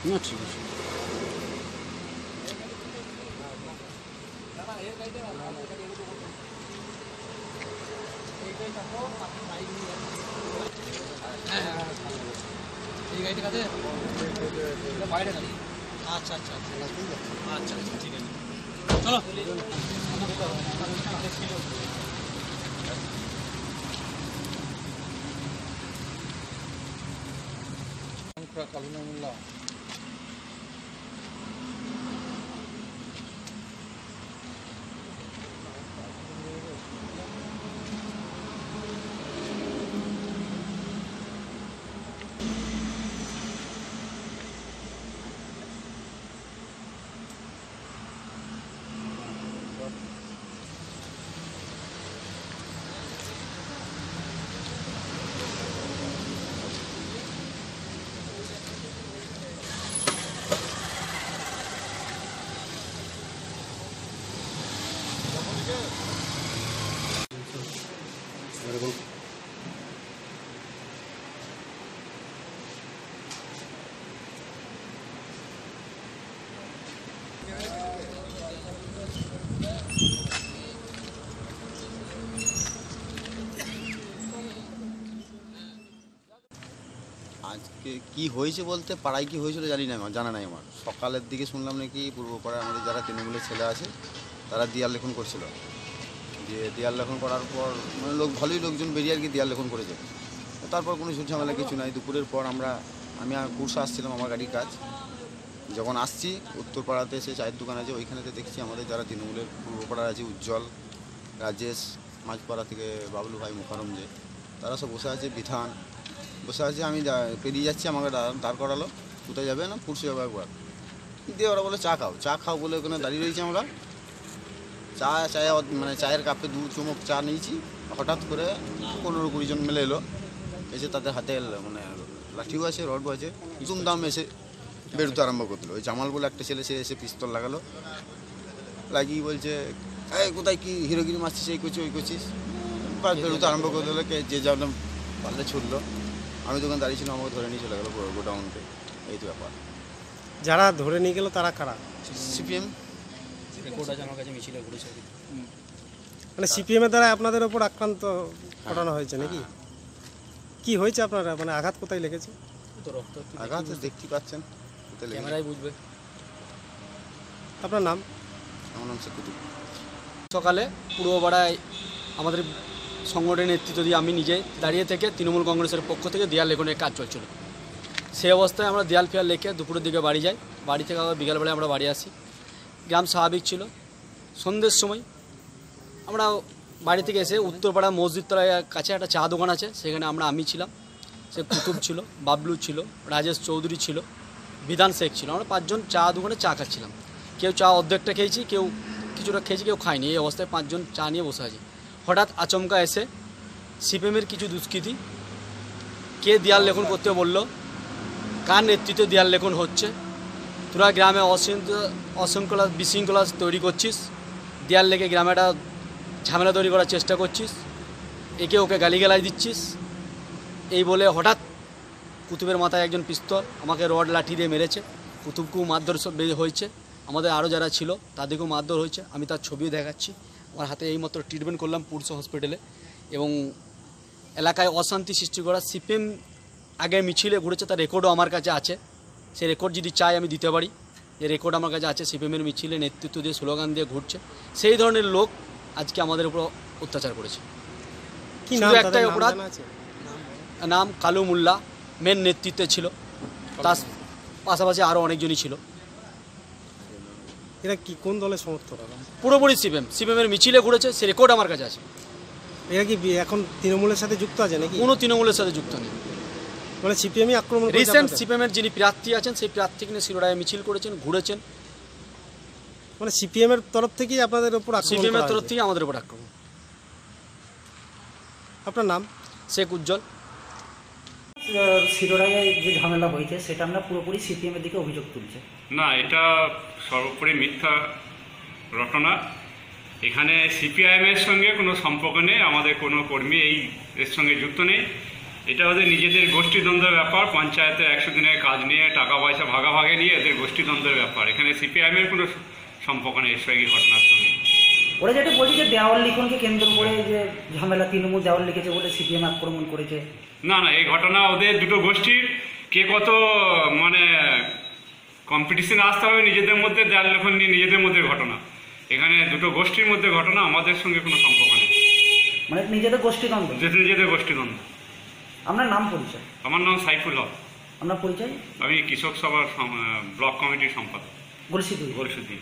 না ঠিক আছে। এই গাড়িটা কাছে বাইরে গাড়ি। আচ্ছা আচ্ছা আচ্ছা আচ্ছা আচ্ছা ঠিক আছে চলো। কালুনামুল্লাহ আজকে কি হয়েছে বলতে পাড়ায় কি হয়েছিল জানা নাই আমার। সকালের দিকে শুনলাম নাকি পূর্বপাড়ায় আমাদের যারা তৃণমূলের ছেলে আছে তারা দেয়াল লেখন করছিল। যে দেয়াল লেখন করার পর মানে ভালোই লোকজন বেরিয়ে আর কি দেয়াল লেখন করেছে। তারপর কোনো ঝামেলা কিছু নাই। দুপুরের পর আমি কুরসা আসছিলাম আমার গাড়ির কাজ। যখন আসছি উত্তরপাড়াতে সে চায়ের দোকান আছে ওইখানেতে দেখছি আমাদের যারা তৃণমূলের পূর্বপাড়া আছে উজ্জ্বল, রাজেশ, মাঝপাড়া থেকে বাবলু ভাই, মুখারম, যে তারা সব বসে আছে। বিধান বসে আছে। আমি পেরিয়ে যাচ্ছি, আমাকে দাঁড় করালো। কোথায় যাবে না পুরসে যাবে একবার দিয়ে ওরা বলে চা খাও বলে ওখানে দাঁড়িয়ে রয়েছি আমরা। মানে চায়ের কাপে 2 চুমুক চা নিয়েছি। হঠাৎ করে 15-20 জন মিলে এলো। এসে তাদের হাতে মানে লাঠিও আছে, রডও আছে। দুমদাম এসে বেরোতে আরম্ভ করলো। ওই জামাল বলে একটা ছেলে, সে এসে পিস্তল লাগালো। লাগিয়ে বলছে এই কোথায় কি হিরোগিরি মারছিস, এই করছিস ওই করছিস। বেরোতে আরম্ভ করে দিল। যে যা পারলে ছুটলো। আমি দোকান দাঁড়িয়েছিলাম, আমাকে ধরে নিয়ে চলে গেলো পুরো গোডাউনকে। এই তো ব্যাপার। যারা ধরে নিয়ে গেল তারা কারা? সিপিএম। রেকর্ড আছে আমার কাছে, মিছিলে ঘুরেছে। মানে সিপিএমের দ্বারা আপনাদের ওপর আক্রান্ত করানো হয়েছে নাকি? কি হয়েছে আপনারা, মানে আঘাত কোথায় লেগেছে? আঘাত দেখতে পাচ্ছেন, ক্যামেরায় বুঝবে। আপনার নাম? আমার নাম শেখুদ্দিন। সকালে পূর্বপাড়ায় আমাদের সংগঠনের নেতৃত্ব দিয়ে আমি নিজে দাঁড়িয়ে থেকে তৃণমূল কংগ্রেসের পক্ষ থেকে দেয়াল লেখনের কাজ চলছিল। সেই অবস্থায় আমরা দেয়াল ফেয়াল লেখে দুপুরের দিকে বাড়ি যাই। বাড়ি থেকে আবার বিকালবেলায় আমরা বাড়ি আসি। গ্রাম স্বাভাবিক ছিল। সন্ধ্যের সময় আমরা বাড়ি থেকে এসে উত্তরপাড়া মসজিদ তলায় কাছে একটা চা দোকান আছে, সেখানে আমি ছিলাম, সে কুতুব ছিল, বাবলু ছিল, রাজেশ চৌধুরী ছিল, বিধান শেখ ছিল। আমরা 5 জন চা দোকানে চা খাচ্ছিলাম। কেউ চা অর্ধেকটা খেয়েছি, কেউ কিছুটা খেয়েছি, কেউ খায়নি। এই অবস্থায় 5 জন চা নিয়ে বসে আছি। হঠাৎ আচমকা এসে সিপিএমের কিছু দুষ্কৃতী কে দেয়াল লেখন করতে বলল, কার নেতৃত্বে দেয়াল লেখন হচ্ছে, তোরা গ্রামে অশৃঙ্খলা বিশৃঙ্খলা তৈরি করছিস, দেয়াল লেগে গ্রামে একটা ঝামেলা তৈরি করার চেষ্টা করছিস, একে ওকে গালিগালাজ দিচ্ছিস। এই বলে হঠাৎ কুতুবের মাথায় একজন পিস্তল, আমাকে রড লাঠি দিয়ে মেরেছে। কুতুবকেও মারধর হয়েছে, আমাদের আরও যারা ছিল তাদেরকেও মারধর হয়েছে। আমি তার ছবিও দেখাচ্ছি। আমার হাতে এইমাত্র ট্রিটমেন্ট করলাম পুরসা হসপিটালে। এবং এলাকায় অশান্তি সৃষ্টি করা সিপিএম আগে মিছিলে ঘুরেছে, তার রেকর্ডও আমার কাছে আছে। সেই রেকর্ড যদি চাই আমি দিতে পারি। যে রেকর্ড আমার কাছে আছে, সিপিএমের মিছিলে নেতৃত্ব দিয়ে স্লোগান দিয়ে ঘুরছে। সেই ধরনের লোক আজকে আমাদের উপর অত্যাচার করেছে। শুধু একটাই অপরাধ, নাম কালু মোল্লা মেন নেতৃত্বে ছিল, তার পাশাপাশি আরও অনেকজনই ছিল। এরা কি কোন দলের সমর্থক? পুরোপুরি সিপিএমের মিছিলে ঘুরেছে, সে রেকর্ড আমার কাছে আছে। এরা কি এখন তৃণমূলের সাথে যুক্ত আছে নাকি? কোনো তৃণমূলের সাথে যুক্ত নেই। মানে সিপিএমই আক্রমণ করেছে? রিসেন্ট সিপিএমের যিনি প্রার্থী আছেন সেই প্রার্থীকে নিয়ে শিরোড়ায় মিছিল করেছেন, ঘুরেছেন। মানে সিপিএমের তরফ থেকেই আপনাদের উপর আক্রমণ? সিপিএমের তরফ থেকে আমাদের উপর আক্রমণ। আপনার নাম? শেখ উজ্জ্বল। শিরোড়ায় যে ঝামেলা হয়েছে সেটা আমরা পুরোপুরি সিপিএমের দিকে অভিযোগ তুলছে। না, এটা সর্বোপরি মিথ্যা রটনা। এখানে সিপিআইএমের সঙ্গে কোনো সম্পর্ক নেই, আমাদের কোনো কর্মী এর সঙ্গে যুক্ত নেই। এটা ওদের নিজেদের গোষ্ঠীদ্বন্দ্বের ব্যাপার, পঞ্চায়েতে 100 দিনের কাজ নিয়ে টাকা পয়সা ভাগাভাগি নিয়ে এদের গোষ্ঠীদ্বন্দ্বের ব্যাপার। এখানে সিপিআইএমের কোনো সম্পর্ক নেই এই ঘটনার সঙ্গে। ওরা যেটা বলছে যে দেওয়াল লিখনকে কেন্দ্র করে যে ঝামেলা, তৃণমূল দেওয়াল লিখেছে বলে সিপিএম আক্রমণ করেছে। না না, এই ঘটনা ওদের দুটো গোষ্ঠীর কে কত মানে কম্পিটিশনে আসতে হবে নিজেদের মধ্যে, দেয়াল লেখন নিয়ে নিজেদের মধ্যে ঘটনা। এখানে দুটো গোষ্ঠীর মধ্যে ঘটনা, আমাদের সঙ্গে কোনো সম্পর্ক নেই। মানে নিজেদের গোষ্ঠীদ্বন্দ্ব। নিজেদের গোষ্ঠীদ্বন্দ্ব। আপনার নাম পরিচয়? আমার নাম সাইফুল হক। আপনার পরিচয়? আমি কৃষক সভার ব্লক কমিটির সম্পাদক গলসিদুই। গলসিদুই।